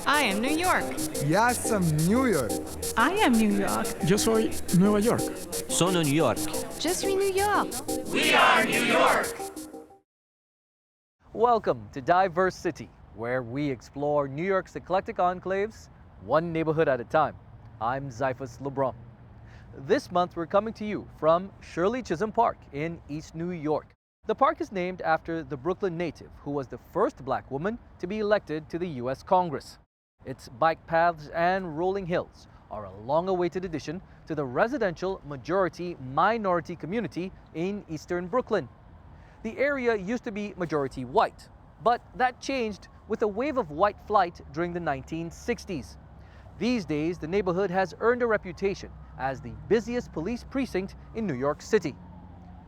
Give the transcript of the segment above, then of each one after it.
I am New York. Ya som New York. I am New York. Yo soy Nueva York. Sono New York. Je suis New York. We are New York. Welcome to DiverseCity, where we explore New York's eclectic enclaves, one neighborhood at a time. I'm Zyphus LeBron. This month, we're coming to you from Shirley Chisholm Park in East New York. The park is named after the Brooklyn native who was the first black woman to be elected to the U.S. Congress. Its bike paths and rolling hills are a long-awaited addition to the residential majority-minority community in eastern Brooklyn. The area used to be majority white, but that changed with a wave of white flight during the 1960s. These days, the neighborhood has earned a reputation as the busiest police precinct in New York City.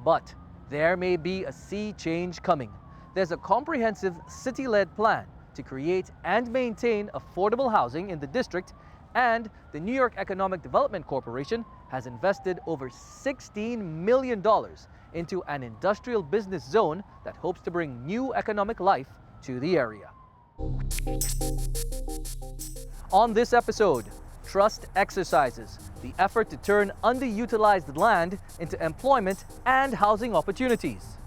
But there may be a sea change coming. There's a comprehensive city-led plan to create and maintain affordable housing in the district, and the New York Economic Development Corporation has invested over $16 million into an industrial business zone that hopes to bring new economic life to the area. On this episode, Trust Exercises, the effort to turn underutilized land into employment and housing opportunities.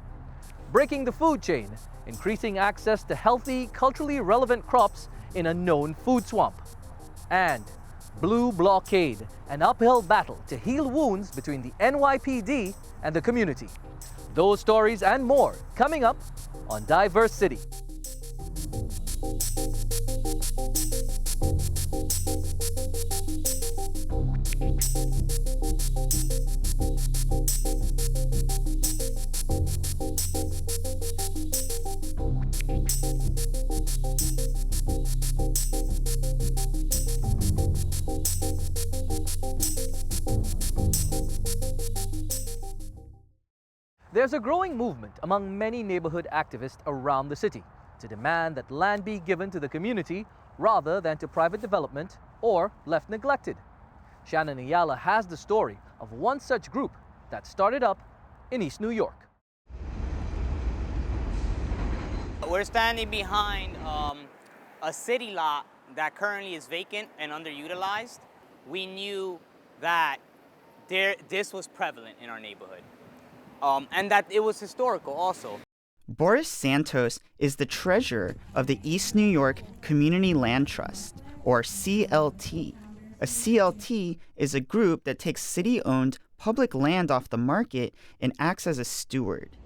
Breaking the food chain, increasing access to healthy, culturally relevant crops in a known food swamp. And Blue Blockade, an uphill battle to heal wounds between the NYPD and the community. Those stories and more coming up on DiverseCity. There's a growing movement among many neighborhood activists around the city to demand that land be given to the community rather than to private development or left neglected. Shannon Ayala has the story of one such group that started up in East New York. We're standing behind a city lot that currently is vacant and underutilized. We knew that this was prevalent in our neighborhood. And that it was historical also. Boris Santos is the treasurer of the East New York Community Land Trust, or CLT. A CLT is a group that takes city-owned public land off the market and acts as a steward.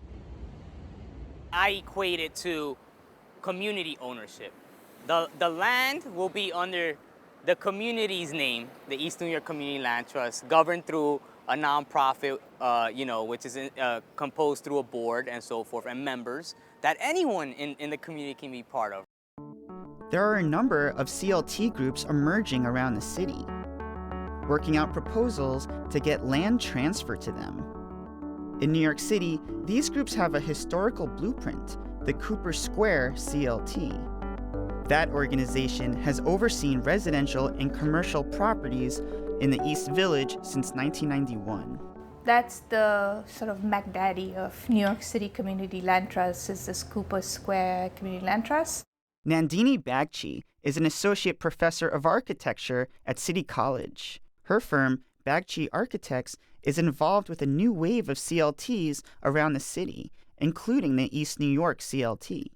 I equate it to community ownership. The land will be under the community's name, the East New York Community Land Trust, governed through a nonprofit, which is composed through a board and so forth, and members that anyone in the community can be part of. There are a number of CLT groups emerging around the city, working out proposals to get land transferred to them. In New York City, these groups have a historical blueprint, the Cooper Square CLT. That organization has overseen residential and commercial properties in the East Village since 1991. That's the sort of McDaddy of New York City Community Land Trust, is this Cooper Square Community Land Trust. Nandini Bagchi is an associate professor of architecture at City College. Her firm, Bagchi Architects, is involved with a new wave of CLTs around the city, including the East New York CLT.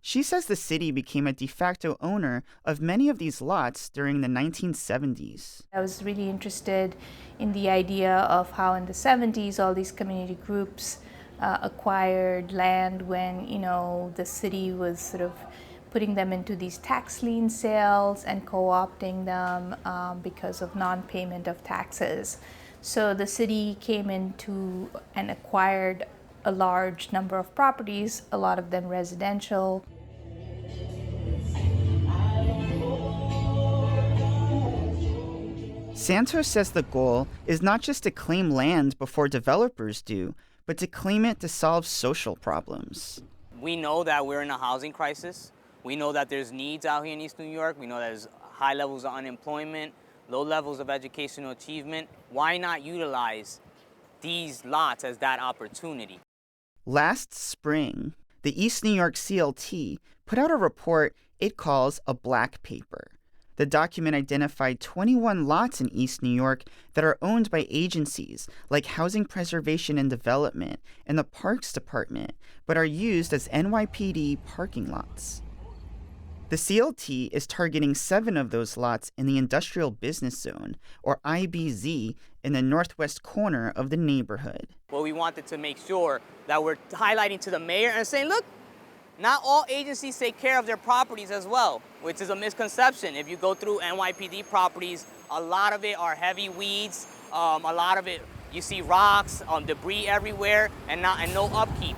She says the city became a de facto owner of many of these lots during the 1970s. I was really interested in the idea of how in the 70s all these community groups acquired land when, the city was sort of putting them into these tax lien sales and co-opting them because of non-payment of taxes. So the city came into and acquired a large number of properties, a lot of them residential. Santos says the goal is not just to claim land before developers do, but to claim it to solve social problems. We know that we're in a housing crisis. We know that there's needs out here in East New York. We know that there's high levels of unemployment, low levels of educational achievement. Why not utilize these lots as that opportunity? Last spring, the East New York CLT put out a report it calls a black paper. The document identified 21 lots in East New York that are owned by agencies like Housing Preservation and Development and the Parks Department, but are used as NYPD parking lots. The CLT is targeting 7 of those lots in the Industrial Business Zone, or IBZ, in the northwest corner of the neighborhood. Well, we wanted to make sure that we're highlighting to the mayor and saying, look, not all agencies take care of their properties as well, which is a misconception. If you go through NYPD properties, a lot of it are heavy weeds. A lot of it, you see rocks, debris everywhere, and no upkeep.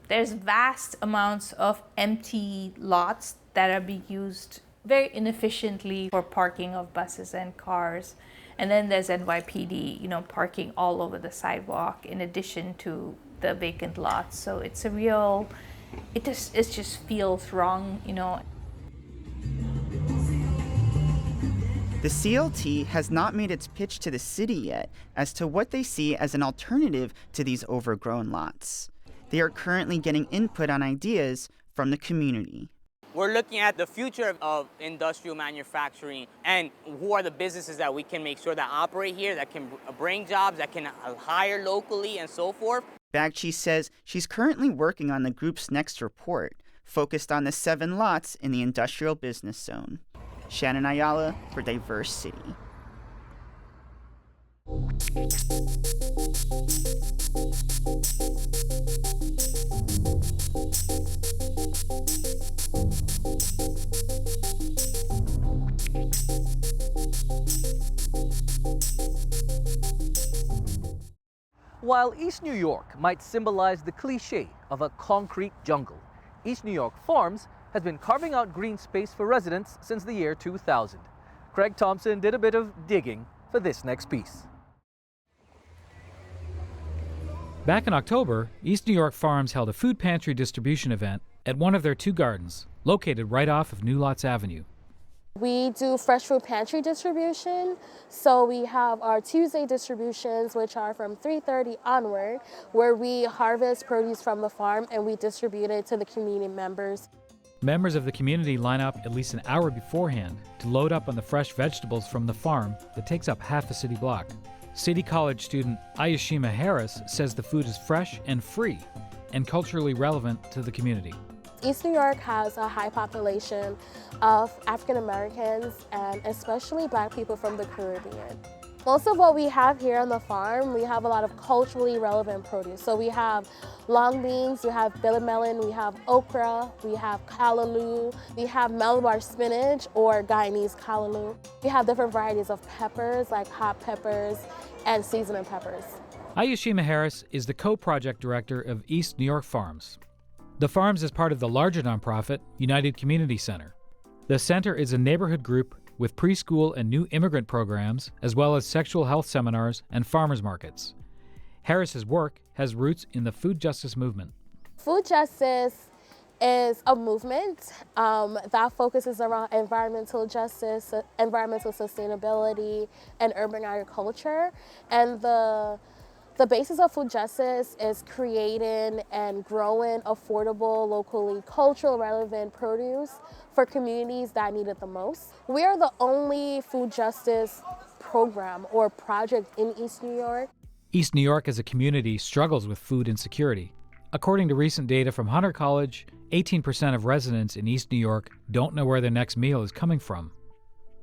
There's vast amounts of empty lots that are being used very inefficiently for parking of buses and cars. And then there's NYPD, parking all over the sidewalk in addition to the vacant lots. So it's a real, it just feels wrong, The CLT has not made its pitch to the city yet as to what they see as an alternative to these overgrown lots. They are currently getting input on ideas from the community. We're looking at the future of industrial manufacturing and who are the businesses that we can make sure that operate here, that can bring jobs, that can hire locally and so forth. Bagchi says she's currently working on the group's next report, focused on the 7 lots in the Industrial Business Zone. Shannon Ayala for DiverseCity. While East New York might symbolize the cliche of a concrete jungle, East New York Farms has been carving out green space for residents since the year 2000. Craig Thompson did a bit of digging for this next piece. Back in October, East New York Farms held a food pantry distribution event at one of their 2 gardens, located right off of New Lots Avenue. We do fresh food pantry distribution, so we have our Tuesday distributions, which are from 3:30 onward, where we harvest produce from the farm and we distribute it to the community members. Members of the community line up at least an hour beforehand to load up on the fresh vegetables from the farm that takes up half a city block. City College student Ayashima Harris says the food is fresh and free and culturally relevant to the community. East New York has a high population of African Americans and especially Black people from the Caribbean. Most of what we have here on the farm, we have a lot of culturally relevant produce. So we have long beans, we have billy melon, we have okra, we have callaloo, we have Malabar spinach or Guyanese callaloo. We have different varieties of peppers like hot peppers and seasoning peppers. Ayashima Harris is the co-project director of East New York Farms. The Farms is part of the larger nonprofit United Community Center. The center is a neighborhood group with preschool and new immigrant programs, as well as sexual health seminars and farmers markets. Harris's work has roots in the food justice movement. Food justice is a movement that focuses around environmental justice, environmental sustainability, and urban agriculture. And the basis of food justice is creating and growing affordable, locally cultural relevant produce for communities that need it the most. We are the only food justice program or project in East New York. East New York as a community struggles with food insecurity. According to recent data from Hunter College, 18% of residents in East New York don't know where their next meal is coming from.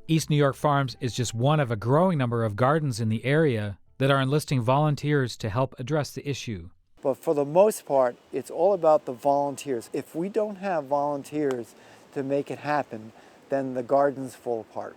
East New York Farms is just one of a growing number of gardens in the area that are enlisting volunteers to help address the issue. But for the most part, it's all about the volunteers. If we don't have volunteers to make it happen, then the gardens fall apart.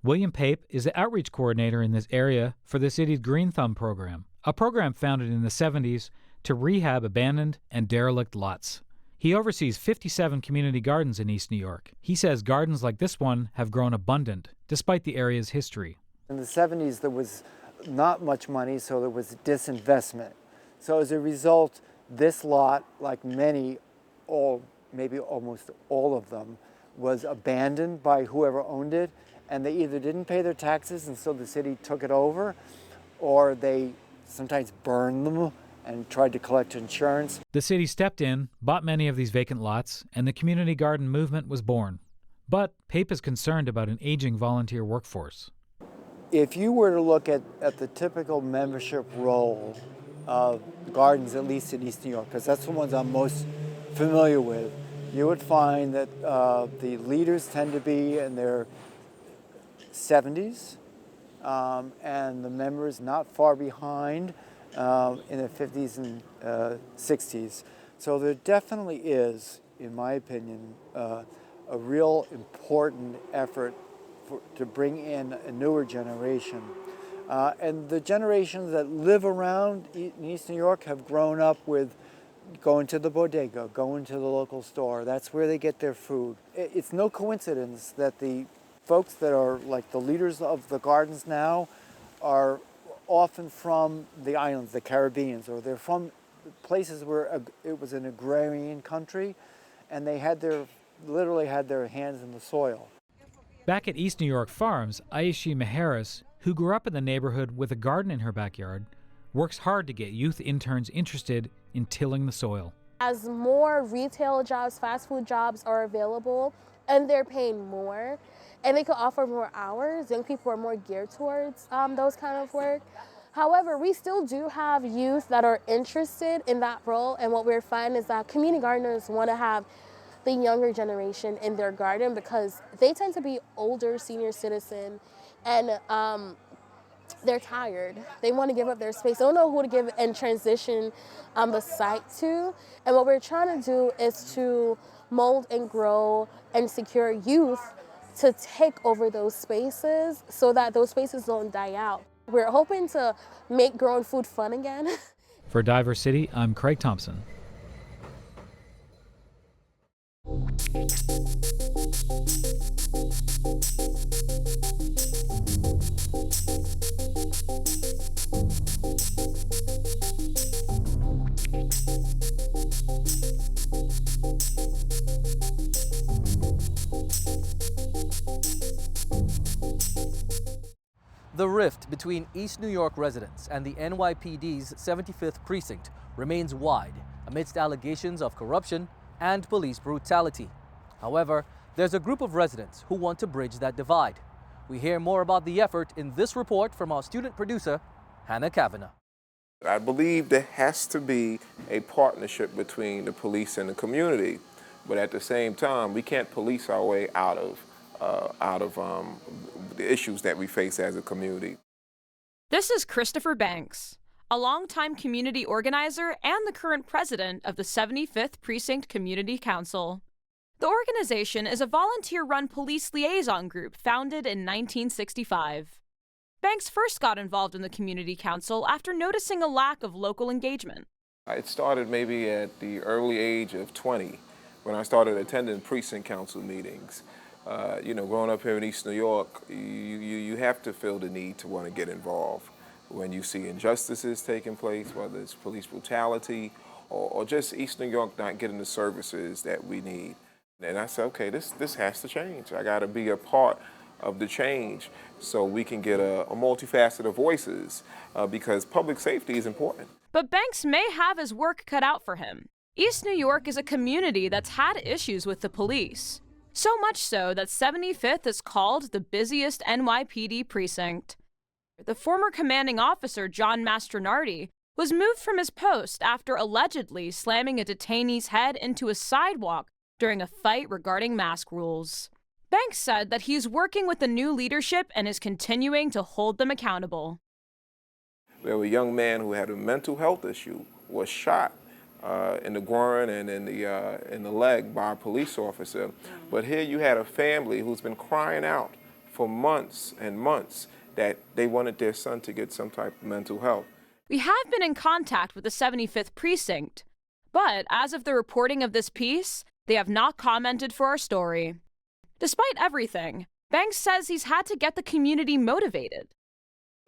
William Pape is the outreach coordinator in this area for the city's Green Thumb program, a program founded in the 70s to rehab abandoned and derelict lots. He oversees 57 community gardens in East New York. He says gardens like this one have grown abundant, despite the area's history. In the 70s, there was not much money, so there was disinvestment. So as a result, this lot, like many, maybe almost all of them, was abandoned by whoever owned it, and they either didn't pay their taxes and so the city took it over, or they sometimes burned them and tried to collect insurance. The city stepped in, bought many of these vacant lots, and the community garden movement was born. But PAPE is concerned about an aging volunteer workforce. If you were to look at the typical membership role of gardens, at least in East New York, because that's the ones I'm most familiar with, you would find that the leaders tend to be in their 70s, and the members not far behind in their 50s and 60s. So there definitely is, in my opinion, a real important effort to bring in a newer generation. And the generations that live around in East New York have grown up with going to the bodega, going to the local store. That's where they get their food. It's no coincidence that the folks that are like the leaders of the gardens now are often from the islands, the Caribbeans, or they're from places where it was an agrarian country, and they had literally had their hands in the soil. Back at East New York Farms, Aishi Meharis, who grew up in the neighborhood with a garden in her backyard, works hard to get youth interns interested in tilling the soil. As more retail jobs, fast food jobs are available, and they're paying more, and they could offer more hours, young people are more geared towards those kind of work. However, we still do have youth that are interested in that role, and what we're finding is that community gardeners want to have the younger generation in their garden because they tend to be older senior citizen, and they're tired. They want to give up their space. They don't know who to give and transition the site to. And what we're trying to do is to mold and grow and secure youth to take over those spaces so that those spaces don't die out. We're hoping to make growing food fun again. For DiverseCity, I'm Craig Thompson. The rift between East New York residents and the NYPD's 75th precinct remains wide amidst allegations of corruption and police brutality. However, there's a group of residents who want to bridge that divide. We hear more about the effort in this report from our student producer, Hannah Kavanagh. I believe there has to be a partnership between the police and the community, but at the same time, we can't police our way out of the issues that we face as a community. This is Christopher Banks, a longtime community organizer and the current president of the 75th Precinct Community Council. The organization is a volunteer-run police liaison group founded in 1965. Banks first got involved in the community council after noticing a lack of local engagement. It started maybe at the early age of 20 when I started attending precinct council meetings. Growing up here in East New York, you have to feel the need to want to get involved when you see injustices taking place, whether it's police brutality or just East New York not getting the services that we need. And I said, okay, this has to change. I got to be a part of the change so we can get a multifaceted of voices because public safety is important. But Banks may have his work cut out for him. East New York is a community that's had issues with the police. So much so that 75th is called the busiest NYPD precinct. The former commanding officer, John Mastronardi, was moved from his post after allegedly slamming a detainee's head into a sidewalk during a fight regarding mask rules. Banks said that he's working with the new leadership and is continuing to hold them accountable. There was a young man who had a mental health issue, was shot in the groin and in the leg by a police officer. But here you had a family who's been crying out for months and months that they wanted their son to get some type of mental health. We have been in contact with the 75th Precinct, but as of the reporting of this piece, they have not commented for our story. Despite everything, Banks says he's had to get the community motivated.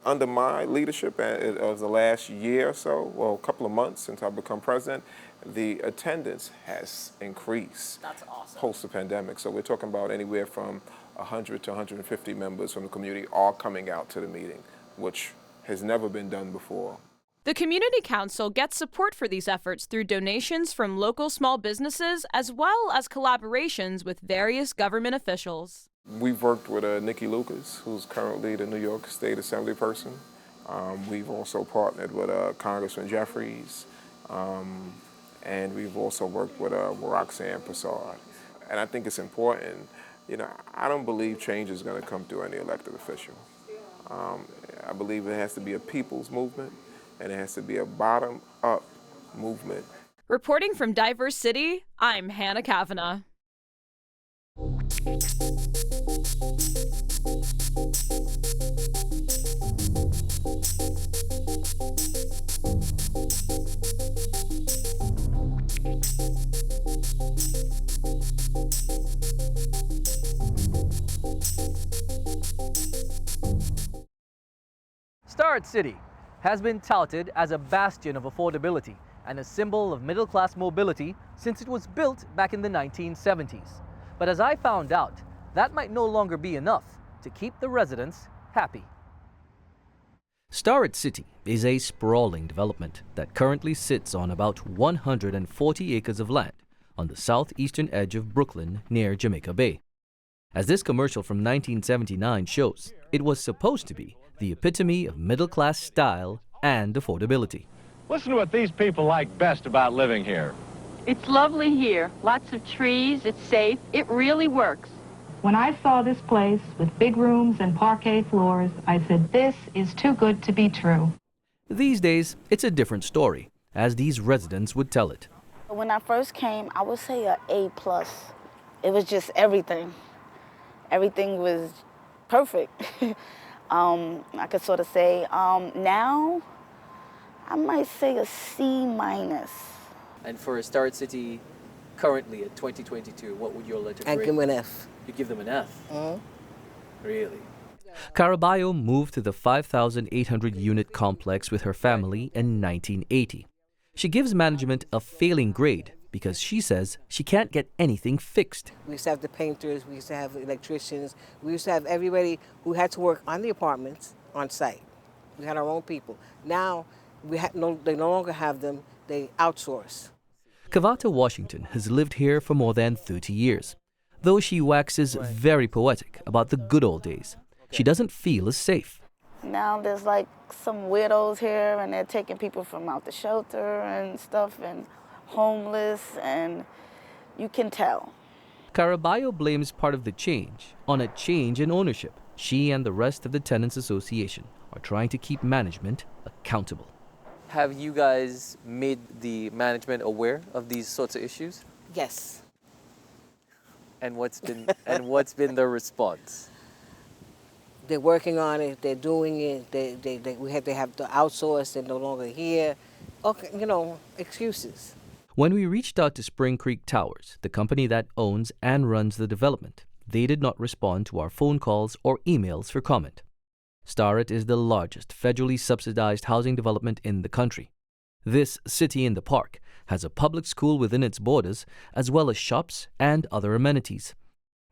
Under my leadership of the last year or so, well, a couple of months since I've become president, the attendance has increased. That's awesome. Post the pandemic. So we're talking about anywhere from 100 to 150 members from the community all coming out to the meeting, which has never been done before. The Community Council gets support for these efforts through donations from local small businesses as well as collaborations with various government officials. We've worked with Nikki Lucas, who's currently the New York State Assembly person. We've also partnered with Congressman Jeffries, and we've also worked with Roxanne Prasad. And I think it's important, I don't believe change is going to come through any elected official. I believe it has to be a people's movement, and it has to be a bottom-up movement. Reporting from DiverseCity, I'm Hannah Kavanaugh. Starrett City has been touted as a bastion of affordability and a symbol of middle-class mobility since it was built back in the 1970s. But as I found out, that might no longer be enough to keep the residents happy. Starrett City is a sprawling development that currently sits on about 140 acres of land on the southeastern edge of Brooklyn near Jamaica Bay. As this commercial from 1979 shows, it was supposed to be the epitome of middle-class style and affordability. Listen to what these people like best about living here. It's lovely here. Lots of trees. It's safe. It really works. When I saw this place with big rooms and parquet floors, I said, this is too good to be true. These days, it's a different story, as these residents would tell it. When I first came, I would say an A+. It was just everything. Everything was perfect. I could sort of say, now, I might say a C-. And for Starrett City, currently at 2022, what would your letter grade? I'd give them an F. You give them an F? Mm-hmm. Really? Caraballo moved to the 5,800-unit complex with her family in 1980. She gives management a failing grade because she says she can't get anything fixed. We used to have the painters, we used to have electricians, we used to have everybody who had to work on the apartments on site. We had our own people. Now, they no longer have them, they outsource. Kavata Washington has lived here for more than 30 years. Though she waxes very poetic about the good old days, she doesn't feel as safe. Now there's like some widows here and they're taking people from out the shelter and stuff and homeless, and you can tell. Caraballo blames part of the change on a change in ownership. She and the rest of the Tenants Association are trying to keep management accountable. Have you guys made the management aware of these sorts of issues? Yes. And what's been the response? They're working on it, they're doing it, they have to outsource, they're no longer here. Okay, excuses. When we reached out to Spring Creek Towers, the company that owns and runs the development, they did not respond to our phone calls or emails for comment. Starrett is the largest federally subsidized housing development in the country. This city in the park has a public school within its borders, as well as shops and other amenities.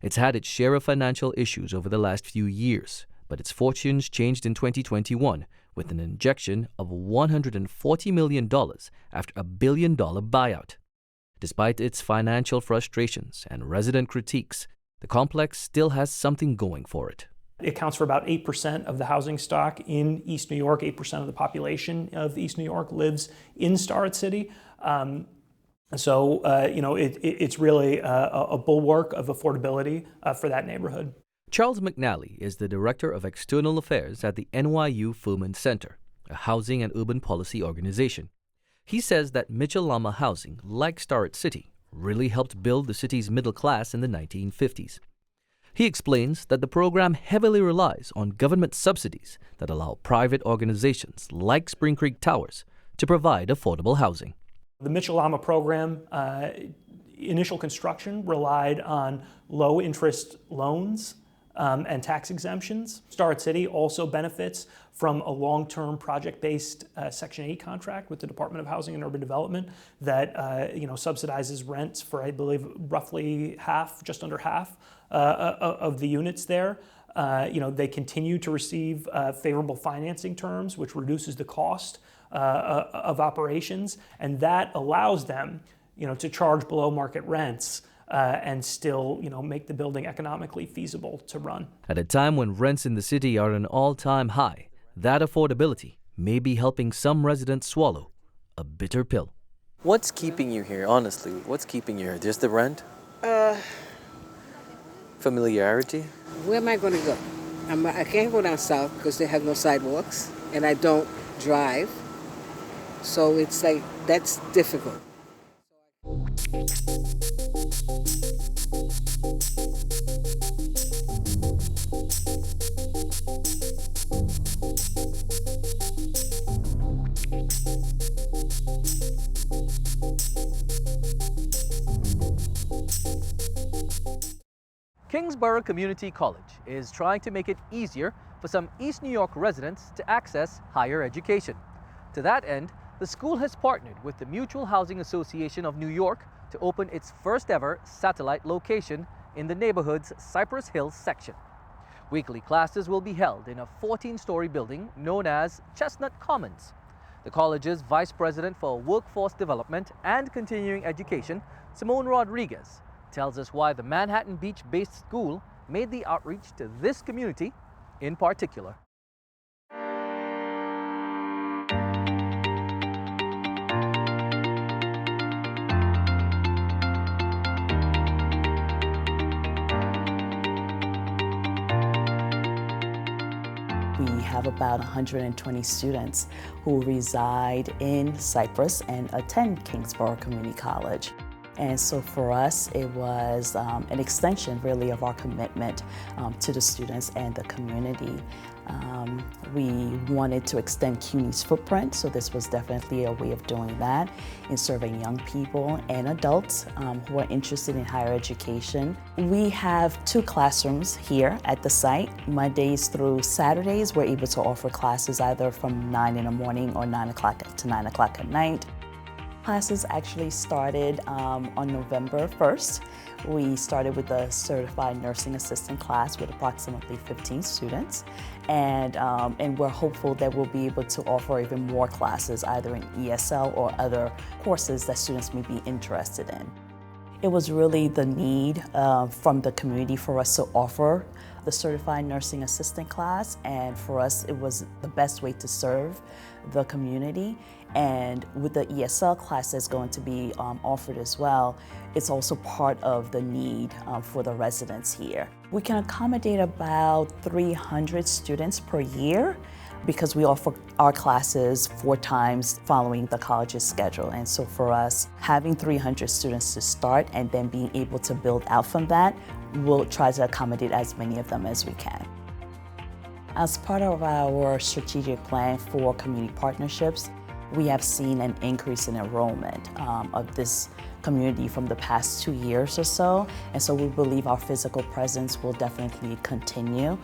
It's had its share of financial issues over the last few years, but its fortunes changed in 2021 with an injection of $140 million after a $1 billion buyout. Despite its financial frustrations and resident critiques, the complex still has something going for it. It accounts for about 8% of the housing stock in East New York. 8% of the population of East New York lives in Starrett City. It's really a bulwark of affordability for that neighborhood. Charles McNally is the Director of External Affairs at the NYU Furman Center, a housing and urban policy organization. He says that Mitchell-Lama housing, like Starrett City, really helped build the city's middle class in the 1950s. He explains that the program heavily relies on government subsidies that allow private organizations like Spring Creek Towers to provide affordable housing. The Mitchell-Lama program, initial construction relied on low-interest loans and tax exemptions. Starrett City also benefits from a long-term project-based Section 8 contract with the Department of Housing and Urban Development that subsidizes rents for, I believe, roughly half, just under half of the units there. They continue to receive favorable financing terms, which reduces the cost of operations, and that allows them, to charge below market rents and still, make the building economically feasible to run. At a time when rents in the city are at an all-time high, that affordability may be helping some residents swallow a bitter pill. What's keeping you here, honestly? What's keeping you here? Just the rent? Familiarity? Where am I going to go? I can't go down south because they have no sidewalks, and I don't drive. So it's like, that's difficult. Kingsborough Community College is trying to make it easier for some East New York residents to access higher education. To that end, the school has partnered with the Mutual Housing Association of New York to open its first ever satellite location in the neighborhood's Cypress Hills section. Weekly classes will be held in a 14-story building known as Chestnut Commons. The college's Vice President for Workforce Development and Continuing Education, Simone Rodriguez, tells us why the Manhattan Beach-based school made the outreach to this community in particular. We have about 120 students who reside in Cypress and attend Kingsborough Community College. And so for us, it was an extension really of our commitment to the students and the community. We wanted to extend CUNY's footprint, so this was definitely a way of doing that in serving young people and adults who are interested in higher education. We have 2 classrooms here at the site. Mondays through Saturdays, we're able to offer classes either from 9 in the morning or 9 o'clock to 9 o'clock at night. Classes actually started on November 1st. We started with a certified nursing assistant class with approximately 15 students. And we're hopeful that we'll be able to offer even more classes, either in ESL or other courses that students may be interested in. It was really the need from the community for us to offer the certified nursing assistant class, and for us it was the best way to serve the community. And with the ESL class that's going to be offered as well, it's also part of the need for the residents here. We can accommodate about 300 students per year because we offer our classes 4 times following the college's schedule. And so for us, having 300 students to start and then being able to build out from that, we'll try to accommodate as many of them as we can. As part of our strategic plan for community partnerships, we have seen an increase in enrollment of this community from the past 2 years or so. And so we believe our physical presence will definitely continue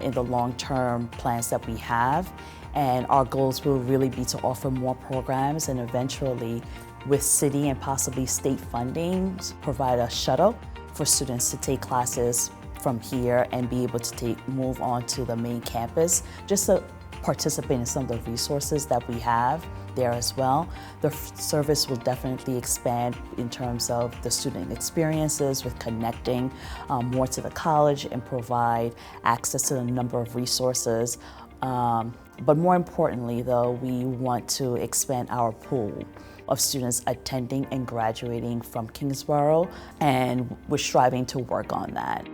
in the long-term plans that we have. And our goals will really be to offer more programs and eventually, with city and possibly state funding, provide a shuttle for students to take classes from here and be able to move on to the main campus, just to participate in some of the resources that we have there as well. The service will definitely expand in terms of the student experiences with connecting more to the college and provide access to a number of resources. But more importantly though, we want to expand our pool of students attending and graduating from Kingsborough, and we're striving to work on that.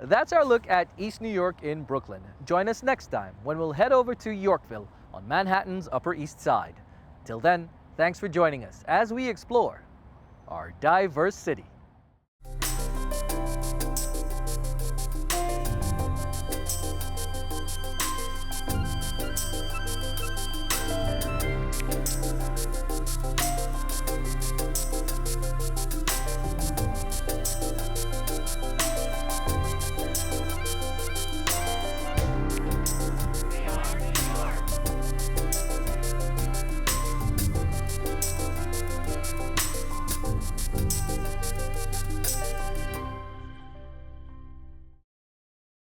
That's our look at East New York in Brooklyn. Join us next time when we'll head over to Yorkville on Manhattan's Upper East Side. Till then, thanks for joining us as we explore our diverse city.